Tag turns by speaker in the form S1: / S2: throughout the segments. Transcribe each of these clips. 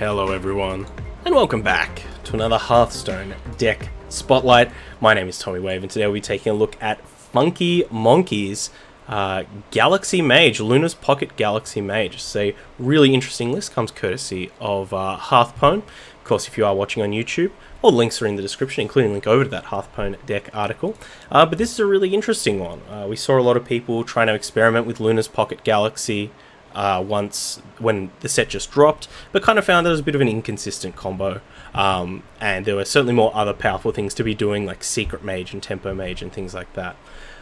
S1: Hello everyone, and welcome back to another Hearthstone deck spotlight. My name is Tommy Wave, and today we'll be taking a look at FunkiMonki's Galaxy Mage, Luna's Pocket Galaxy Mage. It's a really interesting list, comes courtesy of Hearthstone. Of course, if you are watching on YouTube, all the links are in the description, including a link over to that Hearthstone deck article. But this is a really interesting one. We saw a lot of people trying to experiment with Luna's Pocket Galaxy when the set just dropped, but kind of found it was a bit of an inconsistent combo, and there were certainly more other powerful things to be doing, like Secret Mage and Tempo Mage and things like that.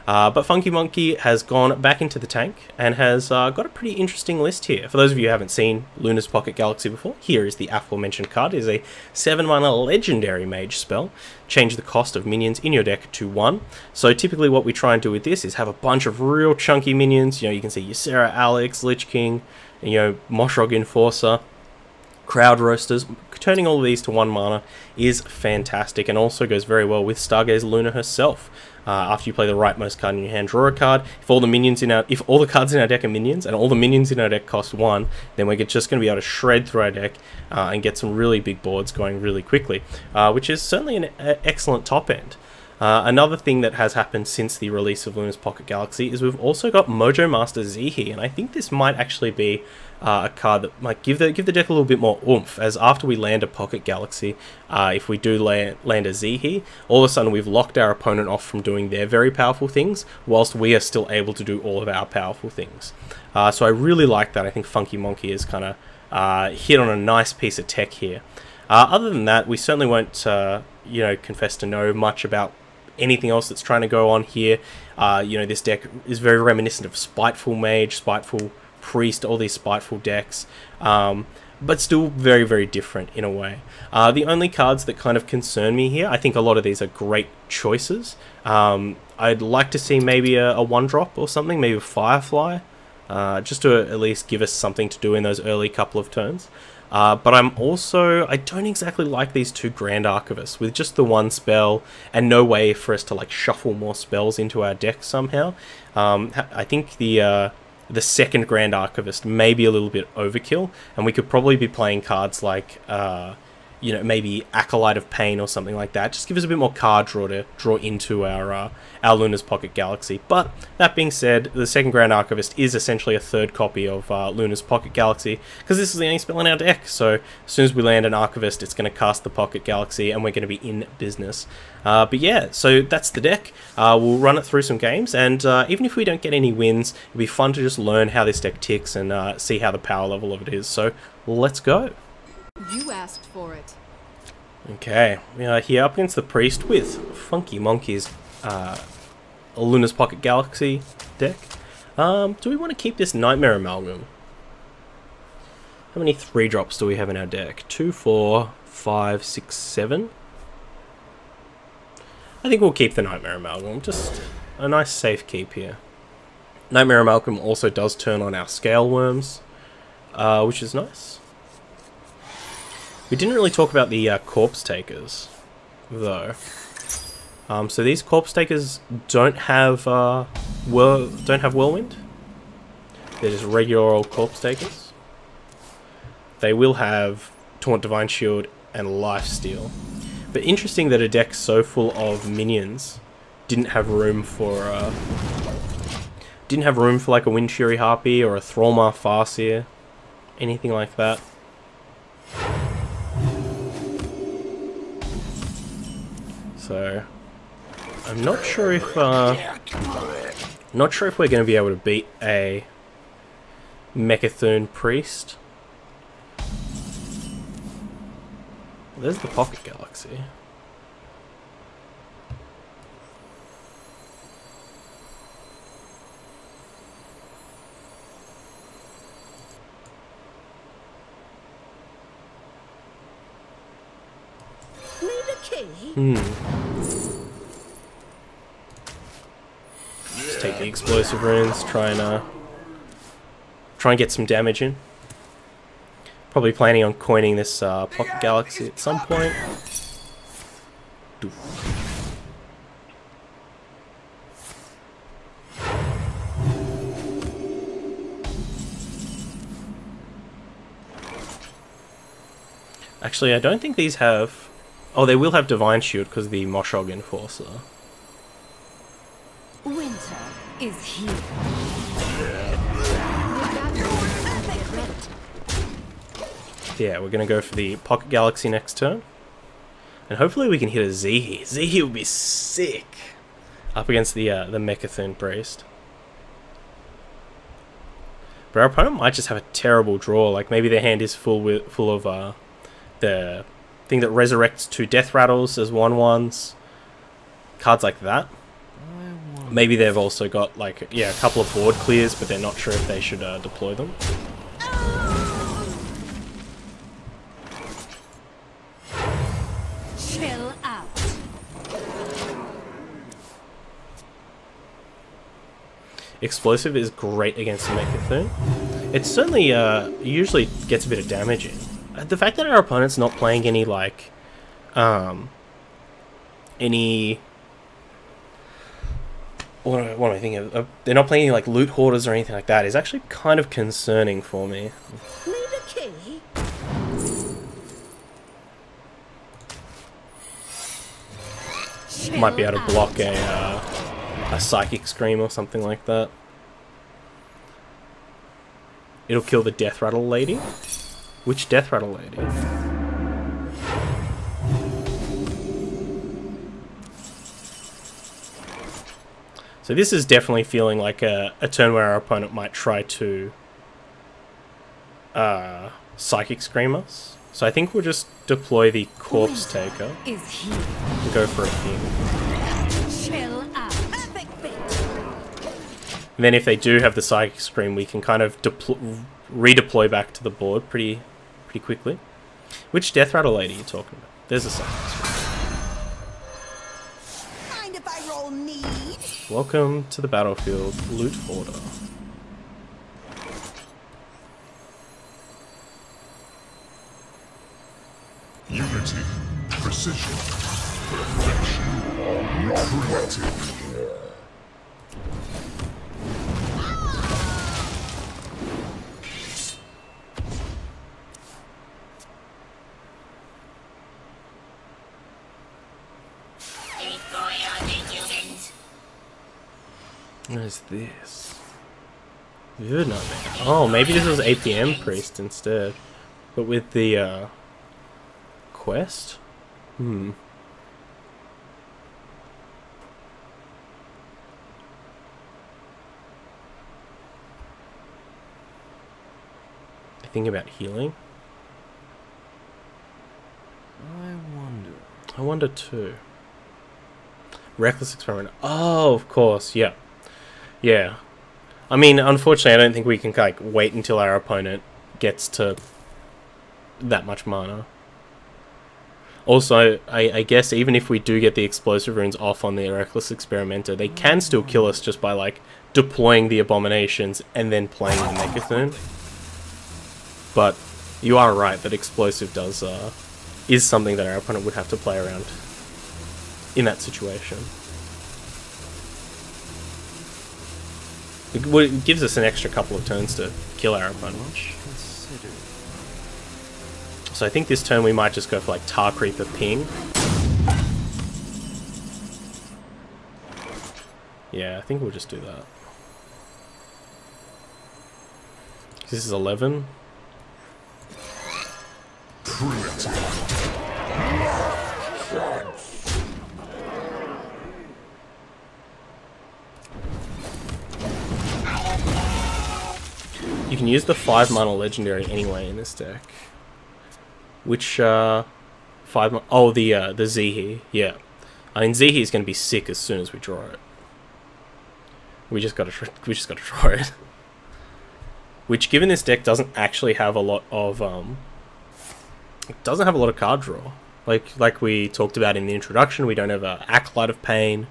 S1: But FunkiMonki has gone back into the tank and has got a pretty interesting list here. For those of you who haven't seen Luna's Pocket Galaxy before, here is the aforementioned card. It is a 7-mana legendary mage spell. Change the cost of minions in your deck to 1. So typically what we try and do with this is have a bunch of real chunky minions. You can see Ysera, Alex, Lich King, and, Moshrog Enforcer, Crowd Roasters. Turning all of these to 1 mana is fantastic, and also goes very well with Stargaze Luna herself. After you play the rightmost card in your hand, draw a card. If all the cards in our deck are minions, and all the minions in our deck cost 1, then we're just going to be able to shred through our deck and get some really big boards going really quickly, which is certainly an excellent top end. Another thing that has happened since the release of Luna's Pocket Galaxy is we've also got Mojo Master Zihi, and I think this might actually be a card that might give the deck a little bit more oomph, as after we land a Pocket Galaxy, if we do land a Zihi, all of a sudden we've locked our opponent off from doing their very powerful things, whilst we are still able to do all of our powerful things. So I really like that. I think FunkiMonki is kind of hit on a nice piece of tech here. Other than that, we certainly won't confess to know much about anything else that's trying to go on here. This deck is very reminiscent of Spiteful Mage, Spiteful Priest, all these Spiteful decks, but still very, very different in a way. The only cards that kind of concern me here, I think a lot of these are great choices. I'd like to see maybe a 1-drop or something, maybe a Firefly, just to at least give us something to do in those early couple of turns. But I don't exactly like these 2 Grand Archivists with just the 1 spell and no way for us to shuffle more spells into our deck somehow. I think the 2nd Grand Archivist may be a little bit overkill, and we could probably be playing cards like maybe Acolyte of Pain or something like that. Just give us a bit more card draw to draw into our Luna's Pocket Galaxy. But that being said, the 2nd Grand Archivist is essentially a 3rd copy of Luna's Pocket Galaxy, because this is the only spell in our deck. So as soon as we land an Archivist, it's going to cast the Pocket Galaxy, and we're going to be in business. But yeah, so that's the deck. We'll run it through some games, and even if we don't get any wins, it'll be fun to just learn how this deck ticks and see how the power level of it is. So let's go.
S2: You asked for it.
S1: Okay, we are here up against the Priest with FunkiMonki's Luna's Pocket Galaxy deck. Do we want to keep this Nightmare Amalgam? How many 3-drops do we have in our deck? 2, 4, 5, 6, 7. I think we'll keep the Nightmare Amalgam, just a nice safe keep here. Nightmare Amalgam also does turn on our Scale Worms, which is nice. We didn't really talk about the Corpse Takers, though. So these Corpse Takers don't have Whirlwind. They're just regular old Corpse Takers. They will have Taunt Divine Shield and Lifesteal. But interesting that a deck so full of minions didn't have room for like a Wind Fury Harpy or a Thrallmar Farseer, anything like that. So I'm not sure if we're going to be able to beat a Mechathun Priest. There's the Pocket Galaxy. Just take the explosive runes, try and get some damage in. Probably planning on coining this Pocket Galaxy at some point. Doof. Actually, I don't think these have... Oh, they will have Divine Shield because of the Moshog Enforcer.
S2: Winter is here.
S1: Yeah, we're going to go for the Pocket Galaxy next turn. And hopefully we can hit a Zihi. Zihi would be sick. Up against the Mechathun Priest. But our opponent might just have a terrible draw. Like maybe their hand is full of the thing that resurrects 2 Death Rattles as 1/1s. Cards like that. Maybe they've also got like, yeah, a couple of board clears, but they're not sure if they should deploy them.
S2: Chill out.
S1: Explosive is great against Mechathun. It certainly usually gets a bit of damage in. The fact that our opponent's not playing any like what am I thinking of? They're not playing any like loot hoarders or anything like that is actually kind of concerning for me.
S2: Need a key?
S1: Might be able to block a Psychic Scream or something like that. It'll kill the Death Rattle Lady. Which Death Rattle Lady? So this is definitely feeling like a turn where our opponent might try to Psychic Scream us. So I think we'll just deploy the Corpse Taker
S2: Is here.
S1: and go for a ping.
S2: Chill out. Epic fit.
S1: And then if they do have the Psychic Scream, we can kind of redeploy back to the board pretty quickly. Which Death Rattle Lady are you talking about? There's a Psychic Scream.
S2: Mind if I roll need?
S1: Welcome to the battlefield, Loot Hoarder.
S3: Unity, precision, perfection, primitive.
S1: What is this? Good nightmare. Oh, maybe this was APM Priest instead. But with the quest? I think about healing. I wonder too. Reckless Experiment. Oh, of course, yeah. Yeah. I mean, unfortunately, I don't think we can like wait until our opponent gets to that much mana. Also, I guess even if we do get the explosive runes off on the Reckless Experimenter, they can still kill us just by like deploying the abominations and then playing the Mechathun. But you are right that explosive is something that our opponent would have to play around in that situation. It gives us an extra couple of turns to kill our opponent. So I think this turn we might just go for like Tar Creeper Ping. Yeah, I think we'll just do that. This is 11. You can use the 5 mana legendary anyway in this deck. Which 5 mana? Oh, the Zihi. Yeah, I mean Zihi is going to be sick as soon as we draw it. We just got to draw it. Which, given this deck doesn't actually have a lot of card draw. Like we talked about in the introduction, we don't have a Acolyte of Pain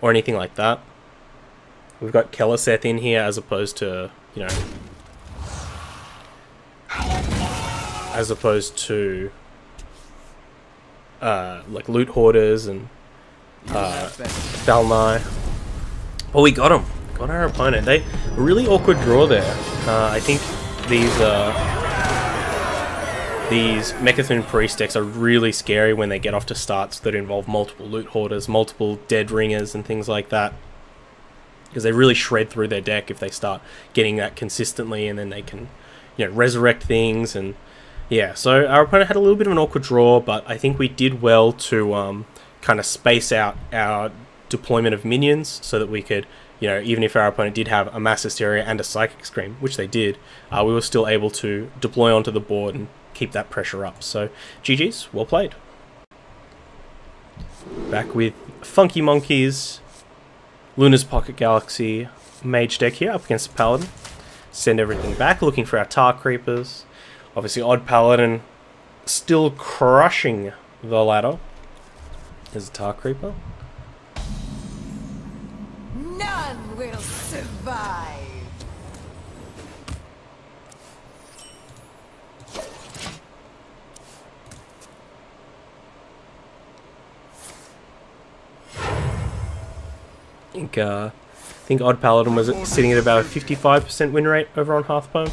S1: or anything like that. We've got Keleseth in here as opposed to, you know, like Loot Hoarders and Thalnai. Oh, we got him. Got our opponent. They really awkward draw there. I think these these Mechathun priest decks are really scary when they get off to starts that involve multiple loot hoarders, multiple dead ringers and things like that. Because they really shred through their deck if they start getting that consistently, and then they can, you know, resurrect things. And yeah, so our opponent had a little bit of an awkward draw, but I think we did well to kind of space out our deployment of minions so that we could, you know, even if our opponent did have a Mass Hysteria and a Psychic Scream, which they did, we were still able to deploy onto the board and keep that pressure up. So GG's, well played. Back with FunkiMonki's Luna's Pocket Galaxy Mage deck here up against the Paladin. Send everything back, looking for our Tar Creepers. Obviously Odd Paladin still crushing the ladder. There's a Tar Creeper.
S2: None will survive.
S1: I think Odd Paladin was sitting at about a 55% win rate over on Hearthstone.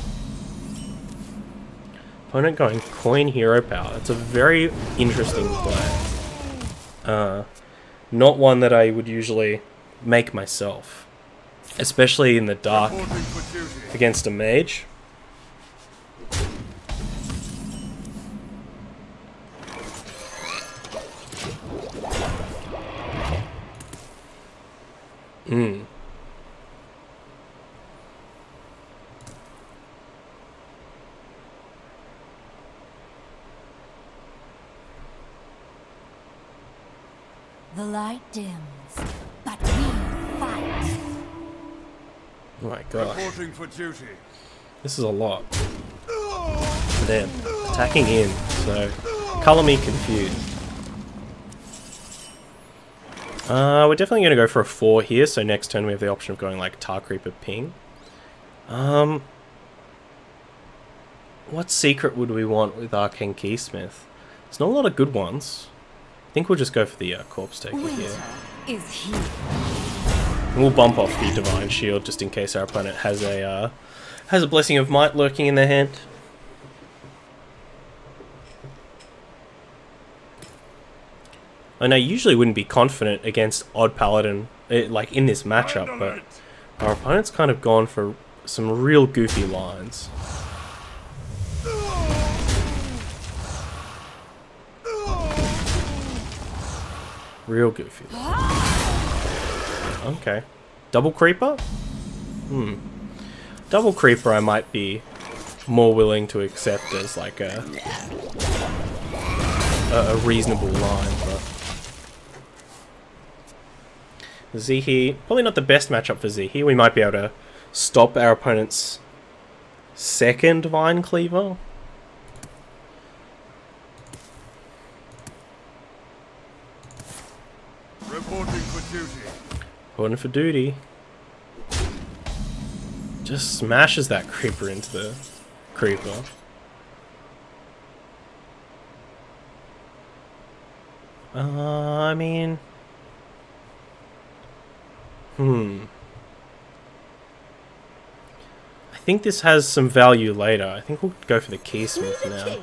S1: Opponent going Coin Hero Power. That's a very interesting play. Not one that I would usually make myself, especially in the dark against a mage.
S2: The light dims, but we fight.
S1: Oh my gosh.
S4: Reporting for duty.
S1: This is a lot for them. Attacking in, so colour me confused. We're definitely going to go for a 4 here, so next turn we have the option of going like Tar Creeper Ping. What secret would we want with Arcane Keysmith? There's not a lot of good ones. I think we'll just go for the Corpse Taker here.
S2: Is here.
S1: And we'll bump off the Divine Shield just in case our opponent has a Blessing of Might lurking in their hand. And I usually wouldn't be confident against Odd Paladin, like in this matchup, but our opponent's kind of gone for some real goofy lines. Real goofy. Okay. Double Creeper? Double Creeper I might be more willing to accept as like a reasonable line, but Zihi, probably not the best matchup for Zihi. We might be able to stop our opponent's second Vine Cleaver.
S4: Reporting for duty.
S1: Reporting for duty. Just smashes that Creeper into the Creeper. I mean... I think this has some value later. I think we'll go for the Keysmith now.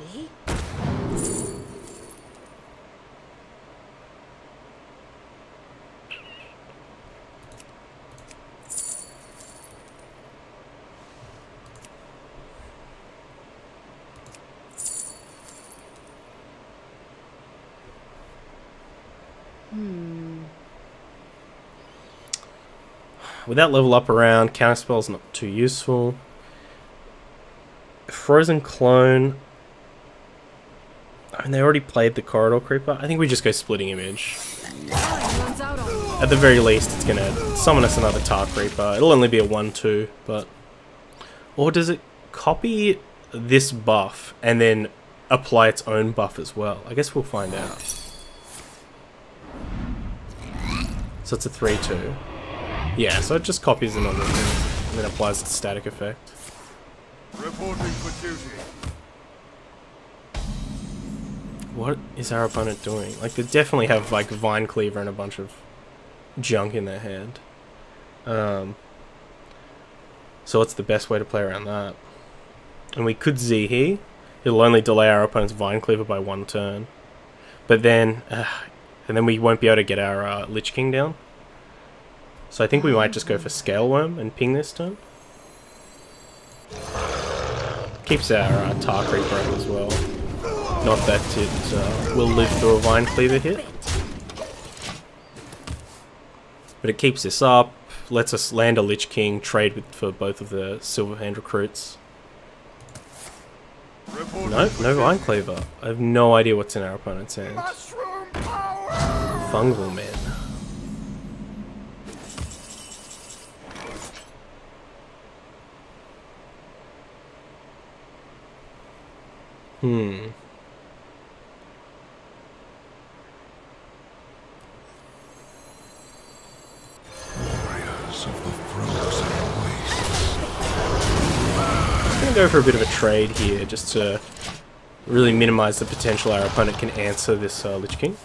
S1: With that level up around, counterspell's not too useful. Frozen Clone. I mean, they already played the Corridor Creeper. I think we just go Splitting Image. At the very least, it's going to summon us another Tar Creeper. It'll only be a 1-2, but... Or does it copy this buff and then apply its own buff as well? I guess we'll find out. So it's a 3-2. Yeah, so it just copies another thing and then applies its static effect.
S4: Reporting for duty.
S1: What is our opponent doing? Like, they definitely have like Vine Cleaver and a bunch of junk in their hand. So what's the best way to play around that? And we could Zihi. It'll only delay our opponent's Vine Cleaver by 1 turn. But then, and then we won't be able to get our Lich King down. So I think we might just go for Scale Worm and ping this turn. Keeps our Tar Creeper up as well. Not that it will live through a Vine Cleaver hit. But it keeps this up, lets us land a Lich King, trade for both of the Silverhand recruits. Nope, no Vine Cleaver. I have no idea what's in our opponent's hand. Fungal Man. Go for a bit of a trade here just to really minimize the potential our opponent can answer this Lich King.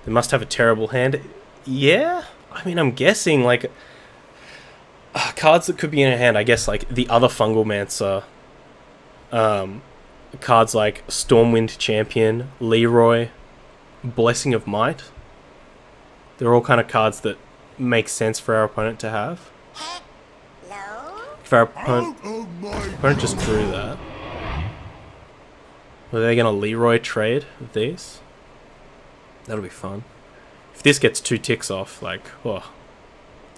S1: They must have a terrible hand. Yeah? I mean, I'm guessing, like, cards that could be in a hand, I guess, like, the other Fungalmancer, cards like Stormwind Champion, Leroy, Blessing of Might. They're all kind of cards that make sense for our opponent to have. If our opponent just drew that, are they going to Leroy trade with these? That'll be fun. If this gets 2 ticks off, like, oh,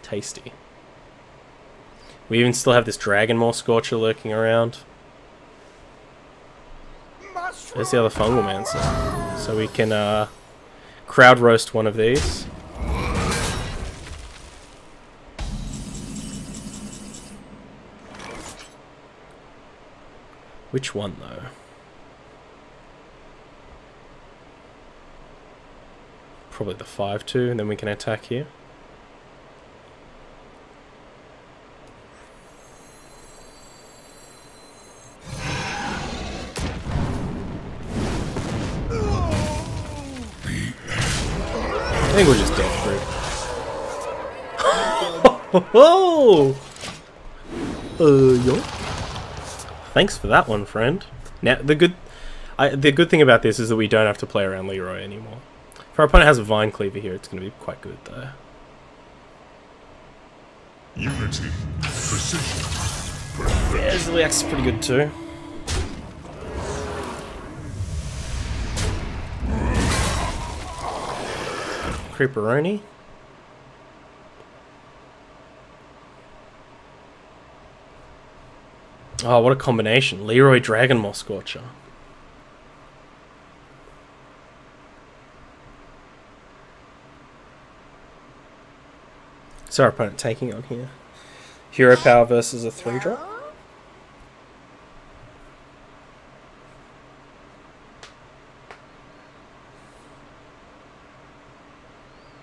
S1: tasty. We even still have this Dragonmaw Scorcher lurking around. There's the other Fungalmancer. So we can crowd roast one of these. Which one, though? Probably the 5-2, and then we can attack here. I think we're just dead fruit. Yo. Thanks for that one, friend. Now, the good thing about this is that we don't have to play around Leroy anymore. If our opponent has a Vine Cleaver here, it's going to be quite good, though.
S3: Unity, precision,
S1: Yeah, Ziliak's pretty good, too. Creeperoni. Oh, what a combination. Leroy Dragonmaw Scorcher. So our opponent taking on here. Hero Power versus a 3-drop.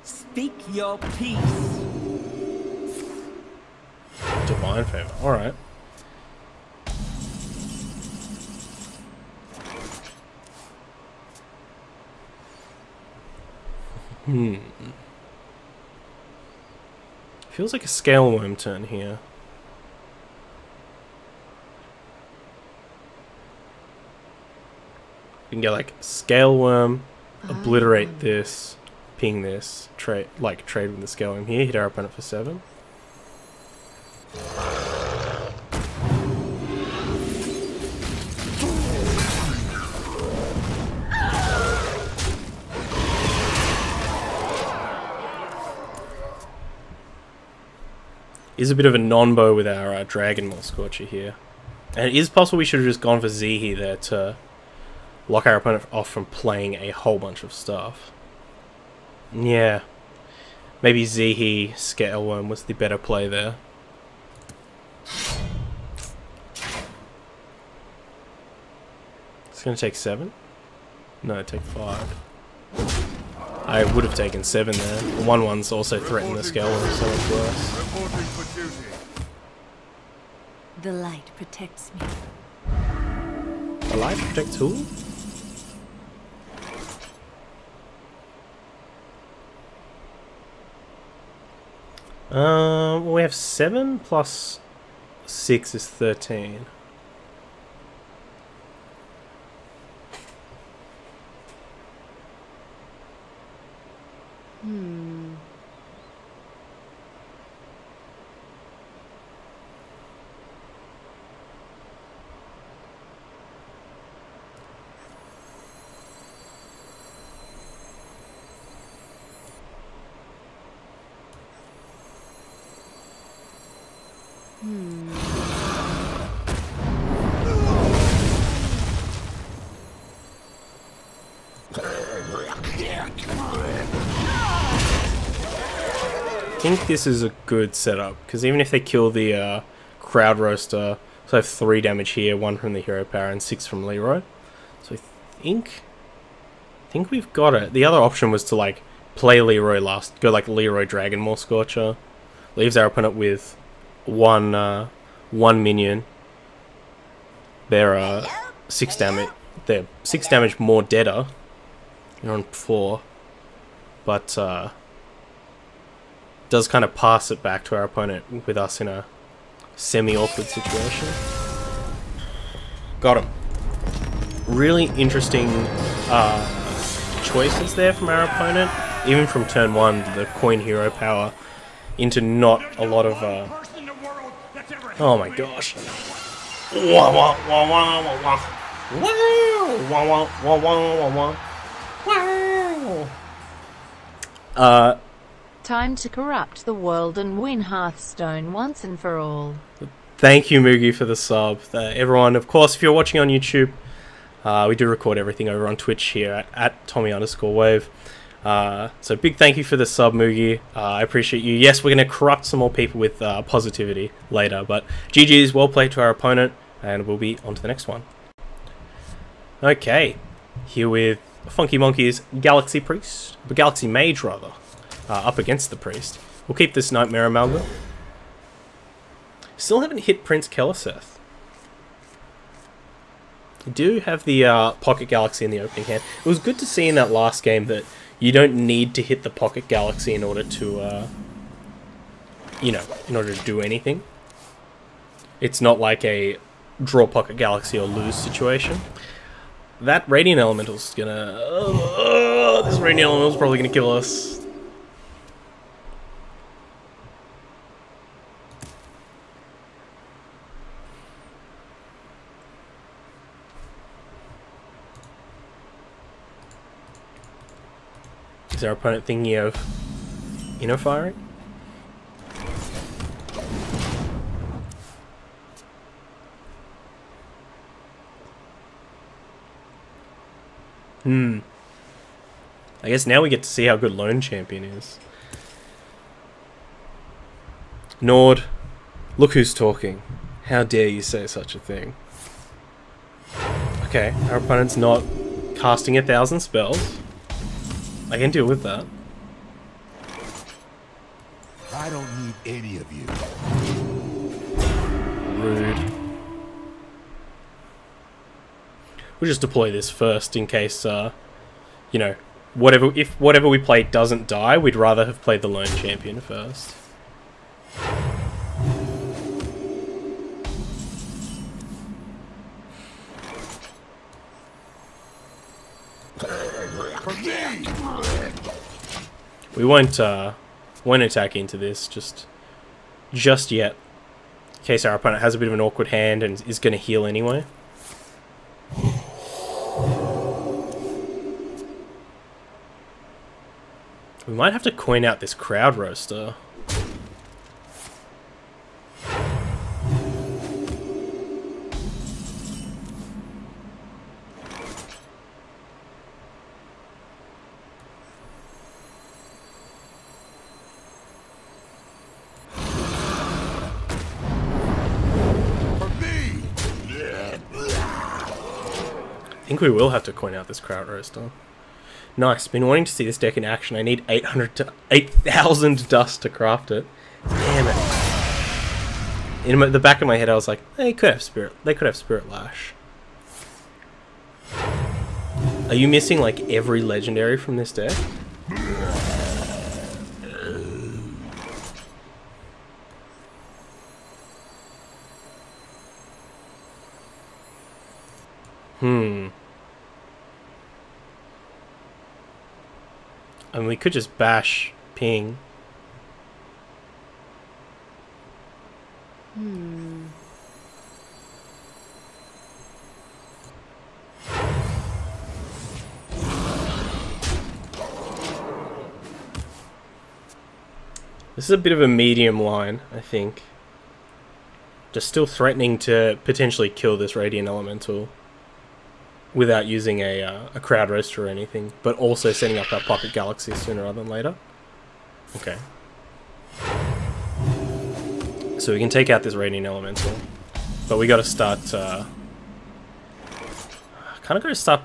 S5: Speak your peace.
S1: Divine Favor. Alright. Feels like a Scale Worm turn here. We can get like Scale Worm, obliterate this, ping this, trade with the Scale Worm here, hit our opponent for 7. Is a bit of a non-bow with our Dragonmaw Scorcher here. And it is possible we should have just gone for Zihi there to lock our opponent off from playing a whole bunch of stuff. Yeah. Maybe Zihi Scale Worm was the better play there. It's going to take 7? No, take 5. I would have taken 7 there. The 1-1's also threatened the Scale Worm so much worse.
S4: Reporting for duty.
S2: The light protects me.
S1: The light protects who? We have 7 plus 6 is 13. I think this is a good setup, because even if they kill the crowd roaster, so I have 3 damage here, 1 from the hero power and 6 from Leroy. So I think we've got it. The other option was to like play Leroy last, go like Leroy Dragon Maw Scorcher, leaves our opponent with one minion. They're 6 damage. They're 6 damage more deader. You're on 4, but does kind of pass it back to our opponent with us in a semi-awkward situation. Got him. Really interesting choices there from our opponent. Even from turn 1, the coin hero power into not a lot of... oh my gosh. Wah, wah, wah, wah, wah, wah. Wow! Wah, wah, wah, wah, wah, wah. Wow!
S6: Time to corrupt the world and win Hearthstone once and for all.
S1: Thank you, Moogie, for the sub. Everyone, of course, if you're watching on YouTube, we do record everything over on Twitch here at Tommy_Wave. So big thank you for the sub, Moogie. I appreciate you. Yes, we're going to corrupt some more people with positivity later, but GG's, well played to our opponent, and we'll be on to the next one. Okay, here with FunkiMonki's Galaxy Priest, but Galaxy Mage rather, up against the Priest. We'll keep this Nightmare Amalgam. Still haven't hit Prince Keleseth. I do have the Pocket Galaxy in the opening hand. It was good to see in that last game that you don't need to hit the Pocket Galaxy in order to, you know, in order to do anything. It's not like a draw Pocket Galaxy or lose situation. That Radiant Elemental's gonna... this Radiant Elemental's probably gonna kill us. Is our opponent thinking of inner firing? I guess now we get to see how good Lone Champion is. Nord, look who's talking. How dare you say such a thing? Okay, our opponent's not casting 1,000 spells. I can deal with that.
S3: I don't need any of you.
S1: Rude. We'll just deploy this first in case, you know, if whatever we play doesn't die, we'd rather have played the Lone Champion first. We won't attack into this just yet, in case our opponent has a bit of an awkward hand and is going to heal anyway. We might have to coin out this crowd roaster. I think we will have to coin out this crowd roaster. Nice. Been wanting to see this deck in action. I need 8,000 dust to craft it. Damn it. In the back of my head, I was like, they could have Spirit Lash. Are you missing like every legendary from this deck? And we could just bash ping. This is a bit of a medium line, I think. Just still threatening to potentially kill this Radiant Elemental without using a Crowd Roaster or anything, but also setting up our Pocket Galaxy sooner rather than later. Okay. So we can take out this Radiant Elemental, but we gotta start, kinda gotta start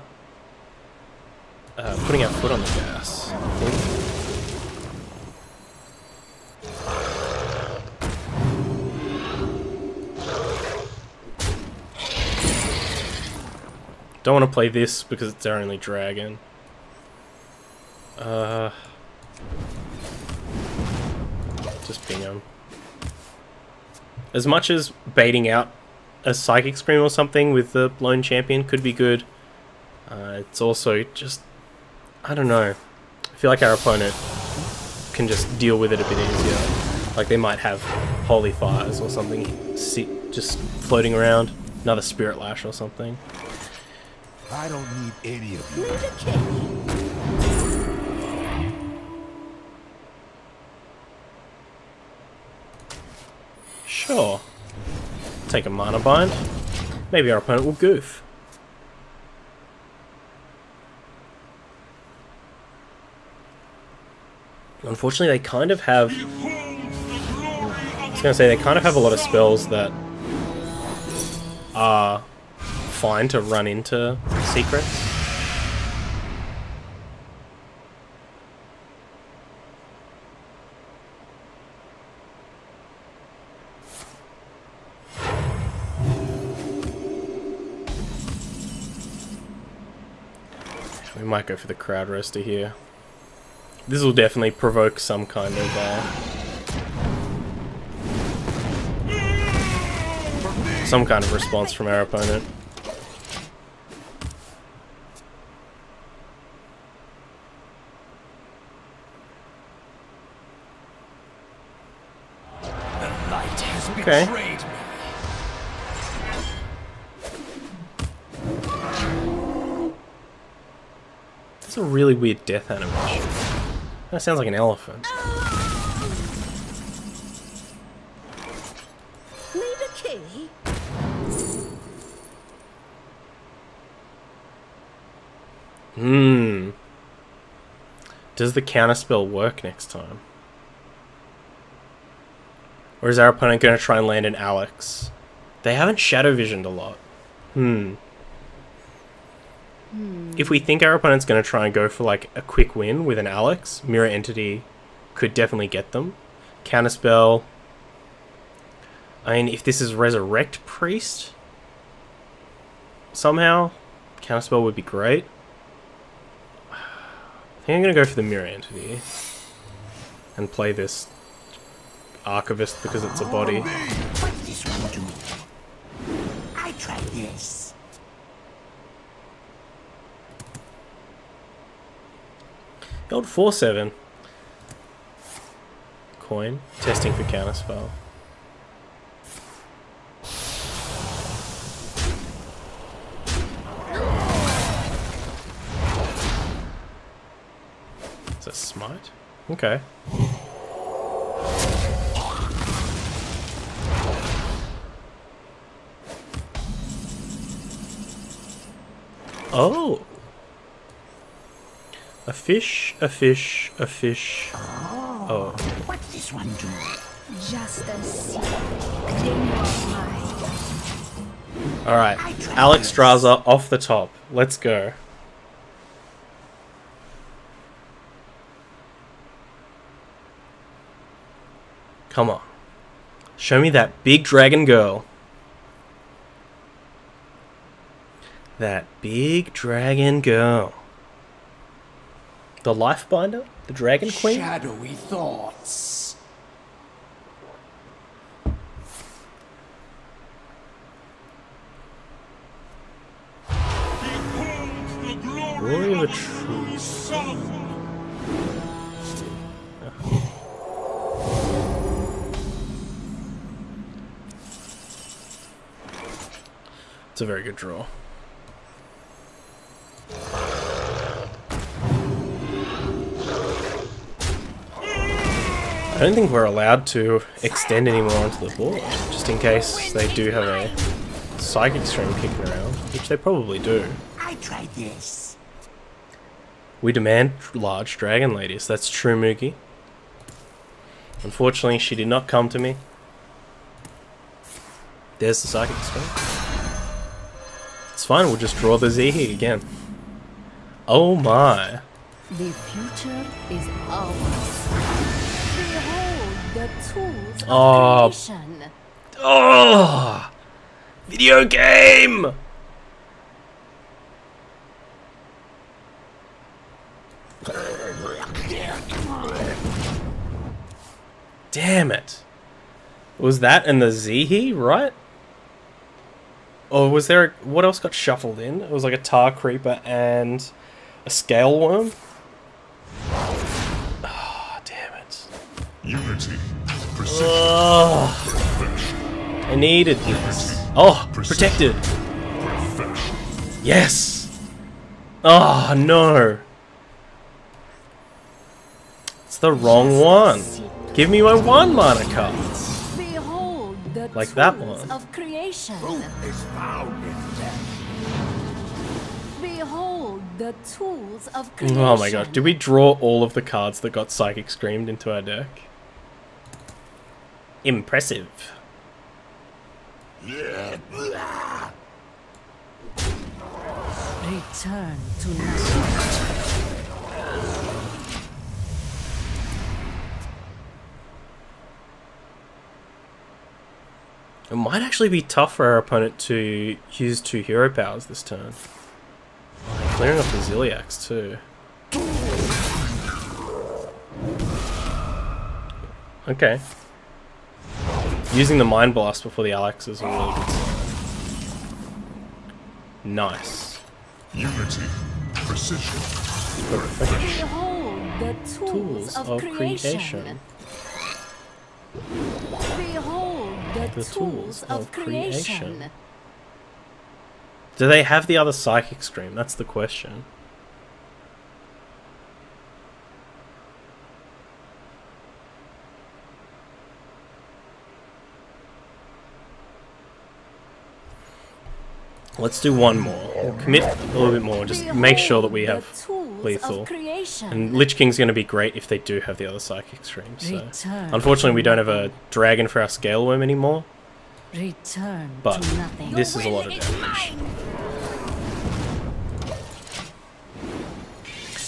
S1: putting our foot on the gas, I think. Don't want to play this because it's our only dragon. Just ping him. As much as baiting out a Psychic Scream or something with the lone champion could be good, it's also just, I don't know. I feel like our opponent can just deal with it a bit easier. Like they might have Holy Fires or something just floating around. Another Spirit Lash or something.
S3: I don't need any of you.
S1: Sure. Take a Mana Bind. Maybe our opponent will goof. Unfortunately, they kind of have... I was going to say, they kind of have a lot of spells that are fine to run into secrets. We might go for the Crowd Roaster here. This will definitely provoke some kind of response from our opponent. Okay. That's a really weird death animation. That sounds like an elephant.
S2: Need a key?
S1: Does the counterspell work next time? Or is our opponent going to try and land an Alex? They haven't Shadow Visioned a lot. If we think our opponent's going to try and go for like a quick win with an Alex, Mirror Entity could definitely get them. Counterspell. I mean, if this is Resurrect Priest, somehow, Counterspell would be great. I think I'm going to go for the Mirror Entity and play this Archivist because it's a body.
S5: What's this one do? I tried this.
S1: The old 4/7 coin, testing for counterspell. Is that smite? Okay. Oh! A fish, a fish, a fish. Oh.
S5: What's this one do?
S2: Just a seed. Claim your mind.
S1: Alright. Alex Straza off the top. Let's go. Come on. Show me that big dragon girl. That big dragon girl. The Lifebinder? The Dragon Queen?
S5: Shadowy thoughts.
S1: Glory of a True. It's a very good draw. I don't think we're allowed to extend any more onto the board, just in case they do have a Psychic Stream kicking around, which they probably do.
S5: I tried this.
S1: We demand large dragon ladies. That's true, Mookie. Unfortunately, she did not come to me. There's the Psychic Stream. It's fine, we'll just draw the Zihi again. Oh my.
S2: The future is ours. Behold the tools of creation.
S1: Oh! Video game! Damn it. Was that and the Zihi, right? Or was there... What else got shuffled in? It was like a Tar Creeper and a Scale Worm? Oh, damn it.
S3: Unity. Precision.
S1: Oh, I needed this. Oh, protected. Yes. Oh, no. It's the wrong one. Give me my 1 mana card.
S2: Behold the
S1: Like
S2: tools
S1: that one.
S2: of creation.
S5: Is found in death.
S2: Behold the tools of creation.
S1: Oh my gosh, did we draw all of the cards that got Psychic Screamed into our deck? Impressive.
S2: Return to nothing.
S1: It might actually be tough for our opponent to use 2 hero powers this turn. Clearing up the Ziliax too. Okay. Using the Mind Blast before the Alex is a really good sign. Nice.
S3: Unity. Precision.
S2: Behold the
S1: Tools of creation.
S2: Behold the tools of creation.
S1: Do they have the other Psychic Stream? That's the question. Let's do one more. We'll commit a little bit more. Just make sure that we have lethal. And Lich King's going to be great if they do have the other Psychic Stream. So. Unfortunately, we don't have a dragon for our Scale Worm anymore. But this is a lot of damage.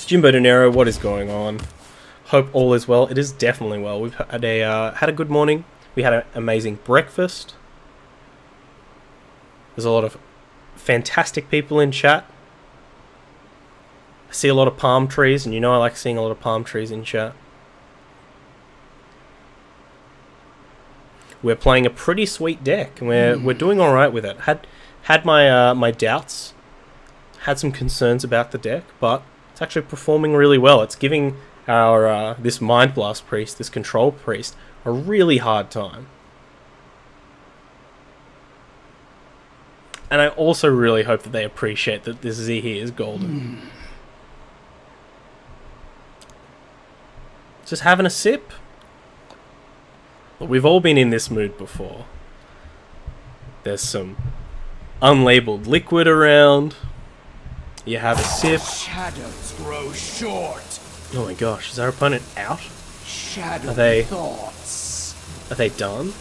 S1: Jimbo De Niro, what is going on? Hope all is well. It is definitely well. We've had a good morning. We had an amazing breakfast. There's a lot of fantastic people in chat. I see a lot of palm trees, and you know I like seeing a lot of palm trees in chat. We're playing a pretty sweet deck, and we're doing all right with it. Had my my doubts, had some concerns about the deck, but it's actually performing really well. It's giving our this Mind Blast priest, this Control priest, a really hard time. And I also really hope that they appreciate that this Zihi is golden. Just having a sip. But we've all been in this mood before. There's some unlabeled liquid around. You have a sip.
S5: Shadows grow short.
S1: Oh my gosh, is our opponent out?
S5: Shadow
S1: Are they done?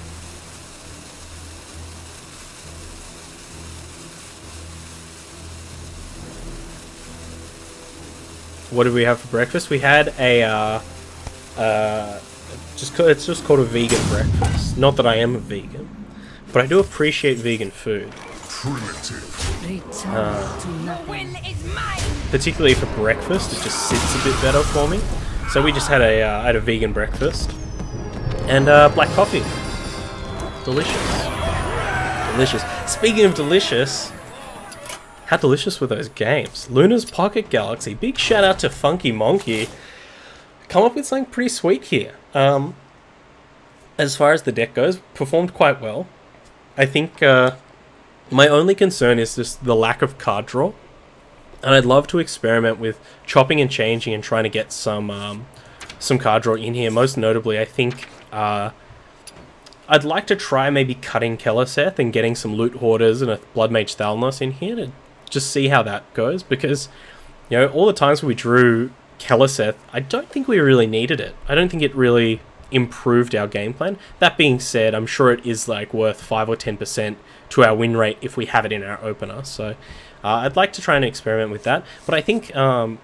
S1: What did we have for breakfast? We had a it's just called a vegan breakfast. Not that I am a vegan, but I do appreciate vegan food.
S3: Primitive.
S1: Particularly for breakfast, it just sits a bit better for me. So we just had a vegan breakfast and black coffee. Delicious, delicious. Speaking of delicious. How delicious were those games? Luna's Pocket Galaxy. Big shout out to FunkiMonki. Come up with something pretty sweet here. As far as the deck goes, performed quite well. I think My only concern is just the lack of card draw. And I'd love to experiment with chopping and changing and trying to get some card draw in here. Most notably, I think I'd like to try maybe cutting Keleseth and getting some Loot Hoarders and a Blood Mage Thalnos in here to just see how that goes. Because, you know, all the times we drew Keleseth, I don't think we really needed it. I don't think it really improved our game plan. That being said, I'm sure it is like worth 5 or 10% to our win rate if we have it in our opener. So I'd like to try and experiment with that. But I think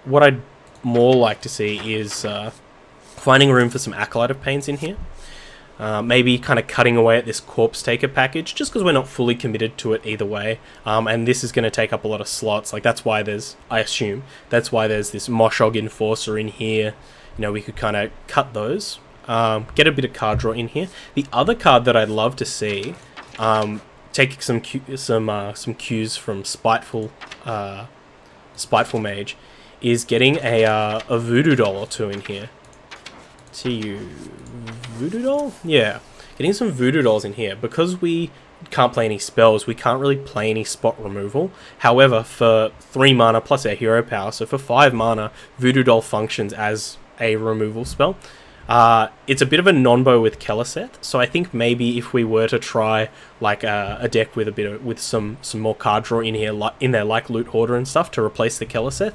S1: what I'd more like to see is finding room for some Acolyte of Pains in here. Maybe kind of cutting away at this Corpse Taker package, just because we're not fully committed to it either way. And this is going to take up a lot of slots. Like, that's why there's, I assume, that's why there's this Moshog Enforcer in here. You know, we could kind of cut those. Get a bit of card draw in here. The other card that I'd love to see, take some cues from Spiteful Mage, is getting a Voodoo Doll or two in here. Voodoo Doll? Yeah, getting some Voodoo Dolls in here. Because we can't play any spells, we can't really play any spot removal. However, for 3 mana plus our hero power, so for 5 mana, Voodoo Doll functions as a removal spell. It's a bit of a non-bow with Keleseth, so I think maybe if we were to try like a deck with with some more card draw in here, like Loot Hoarder and stuff to replace the Keleseth,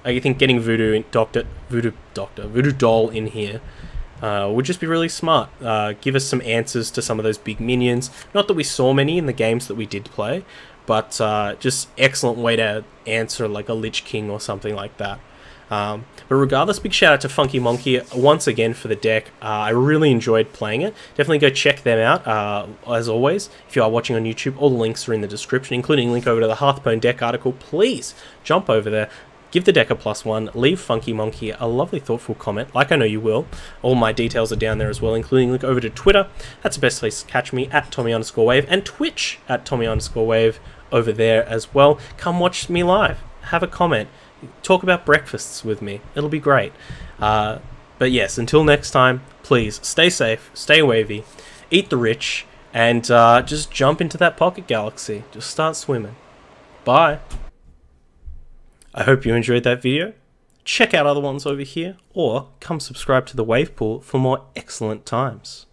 S1: I think getting Voodoo Doll in here would just be really smart. Give us some answers to some of those big minions. Not that we saw many in the games that we did play, but just excellent way to answer like a Lich King or something like that. But regardless, big shout out to FunkiMonki once again for the deck. I really enjoyed playing it. Definitely go check them out. As always, if you are watching on YouTube, all the links are in the description, including a link over to the Hearthstone deck article. Please jump over there, give the deck a +1, leave FunkiMonki a lovely thoughtful comment, like I know you will. All my details are down there as well, including a link over to Twitter. That's the best place to catch me, at Tommy_Wave, and Twitch at Tommy_Wave over there as well. Come watch me live, have a comment, talk about breakfasts with me. It'll be great. But yes, until next time, please stay safe, stay wavy, eat the rich, and just jump into that pocket galaxy. Just start swimming. Bye. I hope you enjoyed that video. Check out other ones over here, or come subscribe to the Wave Pool for more excellent times.